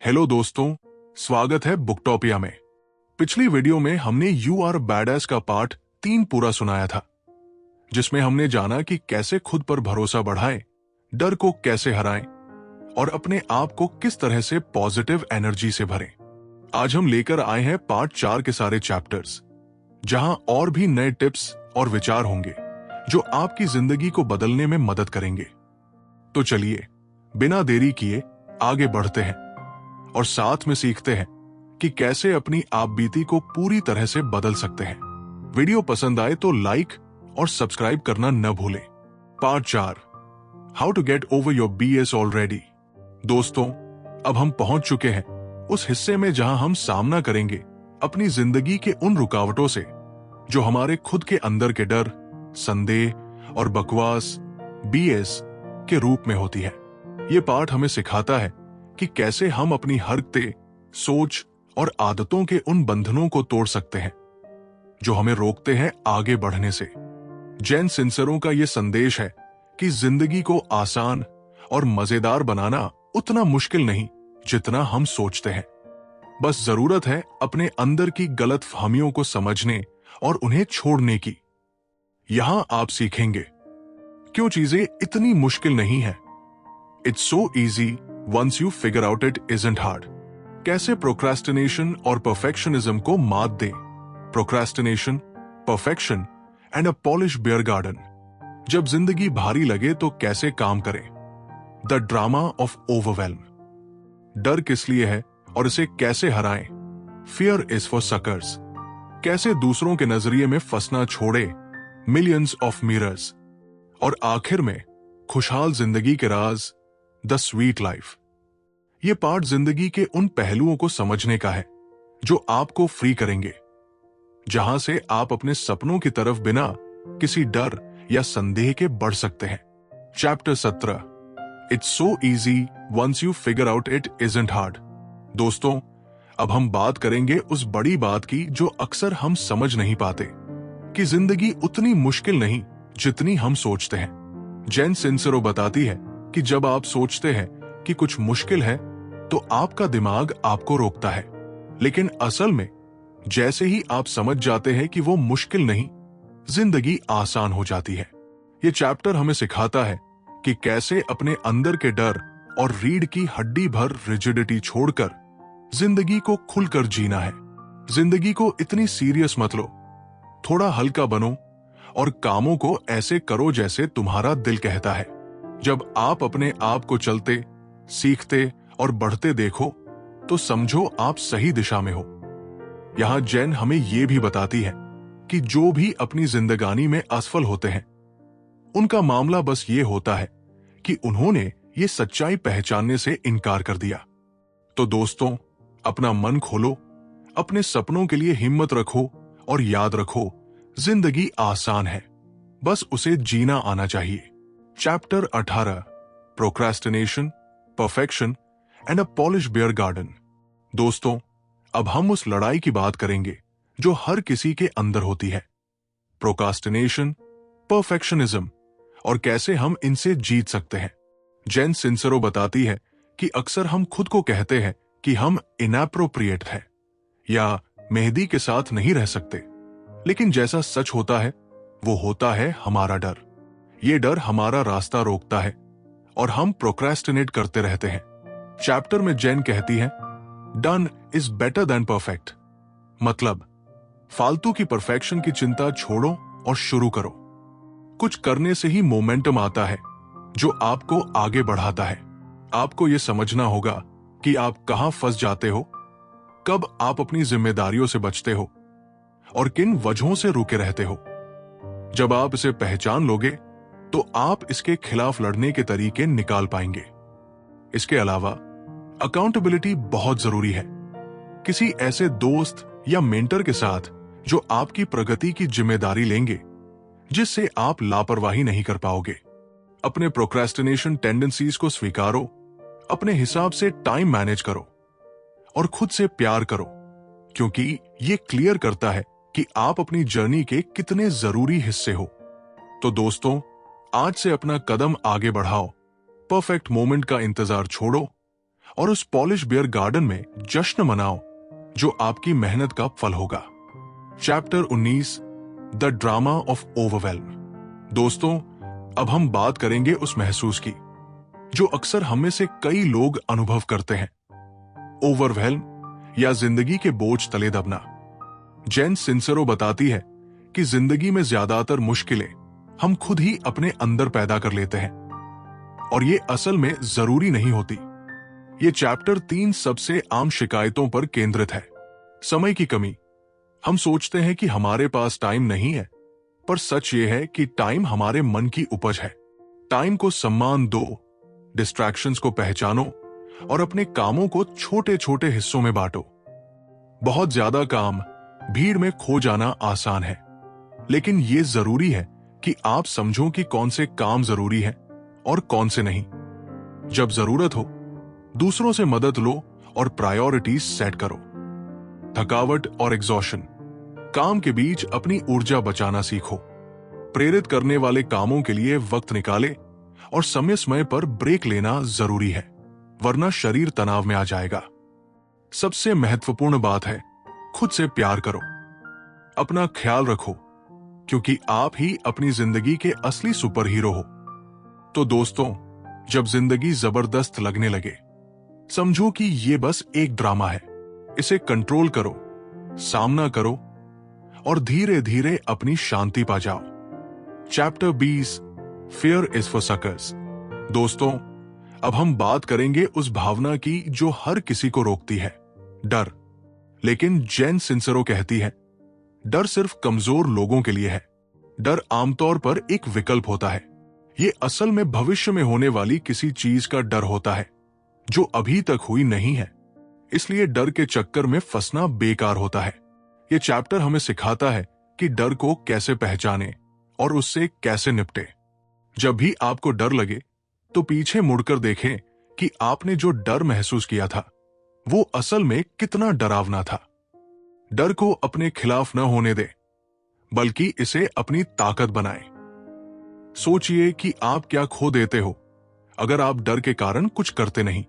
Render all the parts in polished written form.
Hello दोस्तों, स्वागत है बुकटोपिया में। पिछली वीडियो में हमने यू आर बैडएस का पार्ट 3 पूरा सुनाया था, जिसमें हमने जाना कि कैसे खुद पर भरोसा बढ़ाएं, डर को कैसे हराएं और अपने आप को किस तरह से पॉजिटिव एनर्जी से भरें। आज हम लेकर आए हैं पार्ट 4 के सारे चैप्टर्स, जहां और भी नए टिप्स और विचार होंगे जो आपकी जिंदगी को बदलने में मदद करेंगे। तो चलिए बिना देरी किए आगे बढ़ते हैं और साथ में सीखते हैं कि कैसे अपनी आपबीती को पूरी तरह से बदल सकते हैं। वीडियो पसंद आए तो लाइक और सब्सक्राइब करना न भूलें। Part 4, how to get over your BS already. दोस्तों, अब हम पहुंच चुके हैं उस हिस्से में जहां हम सामना करेंगे अपनी जिंदगी के उन रुकावटों से जो हमारे खुद के अंदर के डर, संदेह और बकवास BS के रूप में होती है। ये पाठ हमें सिखाता है कि कैसे हम अपनी हरकतें, सोच और आदतों के उन बंधनों को तोड़ सकते हैं जो हमें रोकते हैं आगे बढ़ने से। जैन सिंसरों का यह संदेश है कि जिंदगी को आसान और मजेदार बनाना उतना मुश्किल नहीं जितना हम सोचते हैं। बस जरूरत है अपने अंदर की गलतफहमियों को समझने और उन्हें छोड़ने की। यहां आप सीखेंगे क्यों चीजें इतनी मुश्किल नहीं है। It's so easy once you figure out it isn't hard. कैसे प्रोक्रेस्टिनेशन और परफेक्शनिज्म को मात दें। Procrastination, perfection and a Polish beer garden. जब जिंदगी भारी लगे तो कैसे काम करें। The drama of overwhelm. डर किस लिए है और इसे कैसे हराएं। Fear is for suckers. कैसे दूसरों के नजरिए में फंसना छोड़े। Millions of mirrors. और आखिर में खुशहाल जिंदगी के राज, द स्वीट लाइफ। ये पार्ट जिंदगी के उन पहलुओं को समझने का है जो आपको फ्री करेंगे, जहां से आप अपने सपनों की तरफ बिना किसी डर या संदेह के बढ़ सकते हैं। Chapter 17, it's so easy once you figure out it isn't hard. दोस्तों, अब हम बात करेंगे उस बड़ी बात की जो अक्सर हम समझ नहीं पाते, कि जिंदगी उतनी मुश्किल नहीं जितनी हम सोचते हैं। जैन सिंसरो बताती है कि जब आप सोचते हैं कि कुछ मुश्किल है तो आपका दिमाग आपको रोकता है, लेकिन असल में जैसे ही आप समझ जाते हैं कि वो मुश्किल नहीं, जिंदगी आसान हो जाती है। ये चैप्टर हमें सिखाता है कि कैसे अपने अंदर के डर और रीढ़ की हड्डी भर रिजिडिटी छोड़कर जिंदगी को खुलकर जीना है। जिंदगी को इतनी सीरियस मत लो, थोड़ा हल्का बनो और कामों को ऐसे करो जैसे तुम्हारा दिल कहता है। जब आप अपने आप को चलते, सीखते और बढ़ते देखो तो समझो आप सही दिशा में हो। यहां जैन हमें यह भी बताती है कि जो भी अपनी जिंदगानी में असफल होते हैं, उनका मामला बस ये होता है कि उन्होंने ये सच्चाई पहचानने से इनकार कर दिया। तो दोस्तों, अपना मन खोलो, अपने सपनों के लिए हिम्मत रखो और याद रखो, जिंदगी आसान है, बस उसे जीना आना चाहिए। Chapter 18, procrastination, perfection and a Polish beer garden. दोस्तों, अब हम उस लड़ाई की बात करेंगे जो हर किसी के अंदर होती है। प्रोक्रास्टिनेशन, परफेक्शनिज्म, और कैसे हम इनसे जीत सकते हैं। जैन सिंसरो बताती है कि अक्सर हम खुद को कहते हैं कि हम इनएप्रोप्रिएट है या मेहंदी के साथ नहीं रह सकते, लेकिन जैसा सच होता है वो होता है हमारा डर। ये डर हमारा रास्ता रोकता है और हम प्रोक्रेस्टिनेट करते रहते हैं। चैप्टर में जैन कहती है, done is better than perfect. मतलब, फालतू की परफेक्शन की चिंता छोड़ो और शुरू करो। कुछ करने से ही मोमेंटम आता है जो आपको आगे बढ़ाता है। आपको यह समझना होगा कि आप कहां फंस जाते हो, कब आप अपनी जिम्मेदारियों से बचते हो और किन वजहों से रुके रहते हो। जब आप इसे पहचान लोगे तो आप इसके खिलाफ लड़ने के तरीके निकाल पाएंगे। इसके अलावा अकाउंटेबिलिटी बहुत जरूरी है। किसी ऐसे दोस्त या मेंटर के साथ जो आपकी प्रगति की जिम्मेदारी लेंगे, जिससे आप लापरवाही नहीं कर पाओगे। अपने प्रोक्रेस्टिनेशन टेंडेंसीज को स्वीकारो, अपने हिसाब से टाइम मैनेज करो और खुद से प्यार करो, क्योंकि ये क्लियर करता है कि आप अपनी जर्नी के कितने जरूरी हिस्से हो। तो दोस्तों, आज से अपना कदम आगे बढ़ाओ, परफेक्ट मोमेंट का इंतजार छोड़ो और उस पॉलिश बियर गार्डन में जश्न मनाओ जो आपकी मेहनत का फल होगा। Chapter 19 the drama of overwhelm. दोस्तों, अब हम बात करेंगे उस महसूस की जो अक्सर हम में से कई लोग अनुभव करते हैं, ओवरवेल्म या जिंदगी के बोझ तले दबना। जेन सिंसेरो बताती है कि जिंदगी में ज्यादातर मुश्किलें हम खुद ही अपने अंदर पैदा कर लेते हैं और ये असल में जरूरी नहीं होती। ये चैप्टर 3 सबसे आम शिकायतों पर केंद्रित है। समय की कमी। हम सोचते हैं कि हमारे पास टाइम नहीं है, पर सच ये है कि टाइम हमारे मन की उपज है। टाइम को सम्मान दो, डिस्ट्रैक्शंस को पहचानो और अपने कामों को छोटे छोटे हिस्सों में बांटो। बहुत ज्यादा काम, भीड़ में खो जाना आसान है, लेकिन यह जरूरी है कि आप समझो कि कौन से काम जरूरी है और कौन से नहीं। जब जरूरत हो, दूसरों से मदद लो और प्रायोरिटीज सेट करो। थकावट और एग्जॉशन। काम के बीच अपनी ऊर्जा बचाना सीखो। प्रेरित करने वाले कामों के लिए वक्त निकाले और समय समय पर ब्रेक लेना जरूरी है, वरना शरीर तनाव में आ जाएगा। सबसे महत्वपूर्ण बात है, खुद से प्यार करो, अपना ख्याल रखो, क्योंकि आप ही अपनी जिंदगी के असली सुपर हीरो हो। तो दोस्तों, जब जिंदगी जबरदस्त लगने लगे, समझो कि ये बस एक ड्रामा है। इसे कंट्रोल करो, सामना करो और धीरे धीरे अपनी शांति पा जाओ। Chapter 20 fear is for suckers. दोस्तों, अब हम बात करेंगे उस भावना की जो हर किसी को रोकती है, डर। लेकिन जेन सिंसेरो कहती है, डर सिर्फ कमजोर लोगों के लिए है। डर आमतौर पर एक विकल्प होता है। ये असल में भविष्य में होने वाली किसी चीज का डर होता है जो अभी तक हुई नहीं है। इसलिए डर के चक्कर में फंसना बेकार होता है। ये चैप्टर हमें सिखाता है कि डर को कैसे पहचाने और उससे कैसे निपटे। जब भी आपको डर लगे तो पीछे मुड़कर देखें कि आपने जो डर महसूस किया था वो असल में कितना डरावना था। डर को अपने खिलाफ न होने दें, बल्कि इसे अपनी ताकत बनाएं। सोचिए कि आप क्या खो देते हो अगर आप डर के कारण कुछ करते नहीं।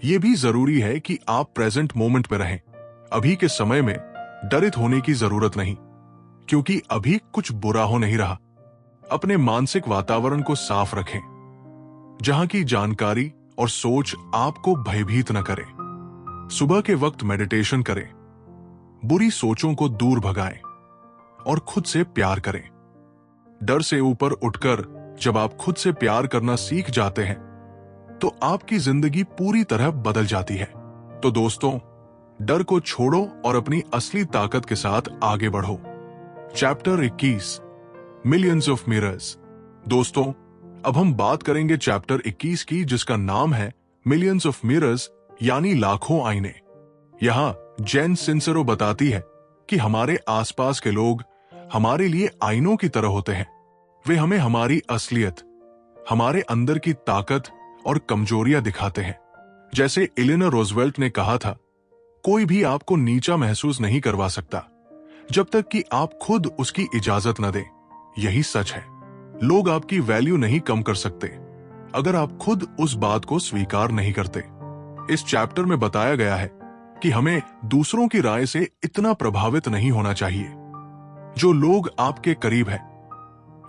यह भी जरूरी है कि आप प्रेजेंट मोमेंट में रहें। अभी के समय में डरित होने की जरूरत नहीं, क्योंकि अभी कुछ बुरा हो नहीं रहा। अपने मानसिक वातावरण को साफ रखें, जहां की जानकारी और सोच आपको भयभीत न करे। सुबह के वक्त मेडिटेशन करें, बुरी सोचों को दूर भगाएं और खुद से प्यार करें। डर से ऊपर उठकर जब आप खुद से प्यार करना सीख जाते हैं तो आपकी जिंदगी पूरी तरह बदल जाती है। तो दोस्तों, डर को छोड़ो और अपनी असली ताकत के साथ आगे बढ़ो। Chapter 21 millions of mirrors. दोस्तों, अब हम बात करेंगे चैप्टर 21 की, जिसका नाम है मिलियंस ऑफ मिरर्स, यानी लाखों आईने। यहां जेन सिंसेरो बताती है कि हमारे आसपास के लोग हमारे लिए आईनों की तरह होते हैं। वे हमें हमारी असलियत, हमारे अंदर की ताकत और कमजोरियां दिखाते हैं। जैसे एलेनोर रूजवेल्ट ने कहा था, कोई भी आपको नीचा महसूस नहीं करवा सकता जब तक कि आप खुद उसकी इजाजत न दें। यही सच है। लोग आपकी वैल्यू नहीं कम कर सकते अगर आप खुद उस बात को स्वीकार नहीं करते। इस चैप्टर में बताया गया है कि हमें दूसरों की राय से इतना प्रभावित नहीं होना चाहिए। जो लोग आपके करीब हैं,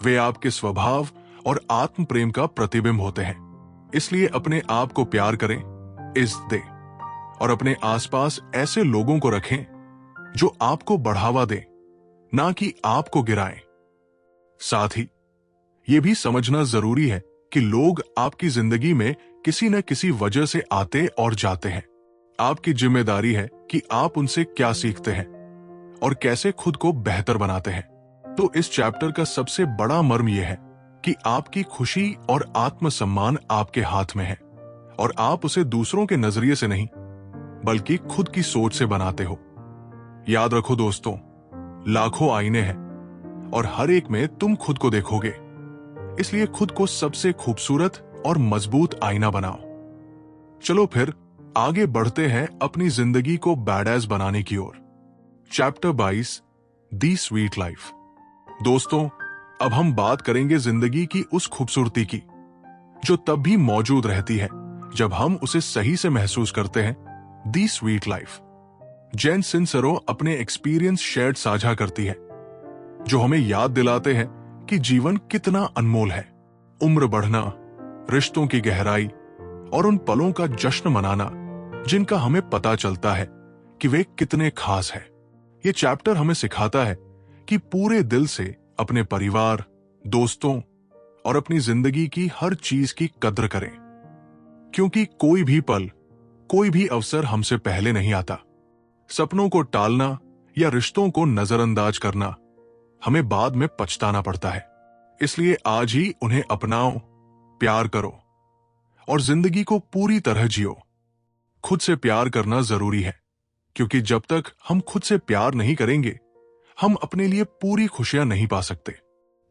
वे आपके स्वभाव और आत्म प्रेम का प्रतिबिंब होते हैं। इसलिए अपने आप को प्यार करें, इज्जत दें और अपने आसपास ऐसे लोगों को रखें जो आपको बढ़ावा दें, ना कि आपको गिराएं। साथ ही यह भी समझना जरूरी है कि लोग आपकी जिंदगी में किसी न किसी वजह से आते और जाते हैं। आपकी जिम्मेदारी है कि आप उनसे क्या सीखते हैं और कैसे खुद को बेहतर बनाते हैं। तो इस चैप्टर का सबसे बड़ा मर्म यह है कि आपकी खुशी और आत्मसम्मान आपके हाथ में है और आप उसे दूसरों के नजरिए से नहीं, बल्कि खुद की सोच से बनाते हो। याद रखो दोस्तों, लाखों आईने हैं और हर एक में तुम खुद को देखोगे। इसलिए खुद को सबसे खूबसूरत और मजबूत आईना बनाओ। चलो फिर आगे बढ़ते हैं अपनी जिंदगी को बैडएस बनाने की ओर। चैप्टर 22 दी स्वीट लाइफ। दोस्तों, अब हम बात करेंगे जिंदगी की उस खूबसूरती की जो तब भी मौजूद रहती है जब हम उसे सही से महसूस करते हैं। दी स्वीट लाइफ। जेन सिंसरो अपने एक्सपीरियंस शेयर्ड साझा करती है, जो हमें याद दिलाते हैं कि जीवन कितना अनमोल है। उम्र बढ़ना, रिश्तों की गहराई और उन पलों का जश्न मनाना जिनका हमें पता चलता है कि वे कितने खास हैं। ये चैप्टर हमें सिखाता है कि पूरे दिल से अपने परिवार, दोस्तों और अपनी जिंदगी की हर चीज की कद्र करें, क्योंकि कोई भी पल, कोई भी अवसर हमसे पहले नहीं आता। सपनों को टालना या रिश्तों को नजरअंदाज करना हमें बाद में पछताना पड़ता है। इसलिए आज ही उन्हें अपनाओ, प्यार करो और जिंदगी को पूरी तरह जियो। खुद से प्यार करना जरूरी है, क्योंकि जब तक हम खुद से प्यार नहीं करेंगे, हम अपने लिए पूरी खुशियां नहीं पा सकते।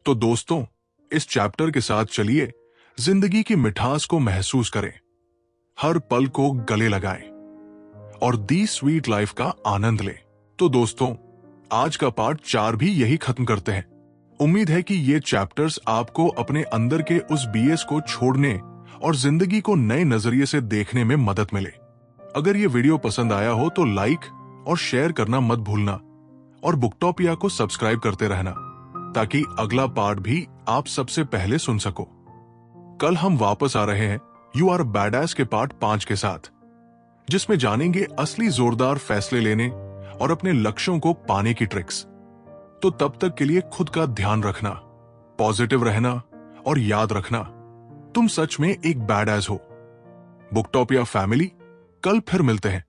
तो दोस्तों, इस चैप्टर के साथ चलिए जिंदगी की मिठास को महसूस करें, हर पल को गले लगाएं और दी स्वीट लाइफ का आनंद लें। तो दोस्तों, आज का पार्ट 4 भी यही खत्म करते हैं। उम्मीद है कि ये चैप्टर्स आपको अपने अंदर के उस बीएस को छोड़ने और जिंदगी को नए नजरिए से देखने में मदद मिले। अगर ये वीडियो पसंद आया हो तो लाइक और शेयर करना मत भूलना और बुकटॉपिया को सब्सक्राइब करते रहना, ताकि अगला पार्ट भी आप सबसे पहले सुन सको। कल हम वापस आ रहे हैं यू आर बैडएस के पार्ट 5 के साथ, जिसमें जानेंगे असली जोरदार फैसले लेने और अपने लक्ष्यों को पाने की ट्रिक्स। तो तब तक के लिए खुद का ध्यान रखना, पॉजिटिव रहना और याद रखना, तुम सच में एक बैडएस हो। बुकटॉपिया फैमिली, कल फिर मिलते हैं।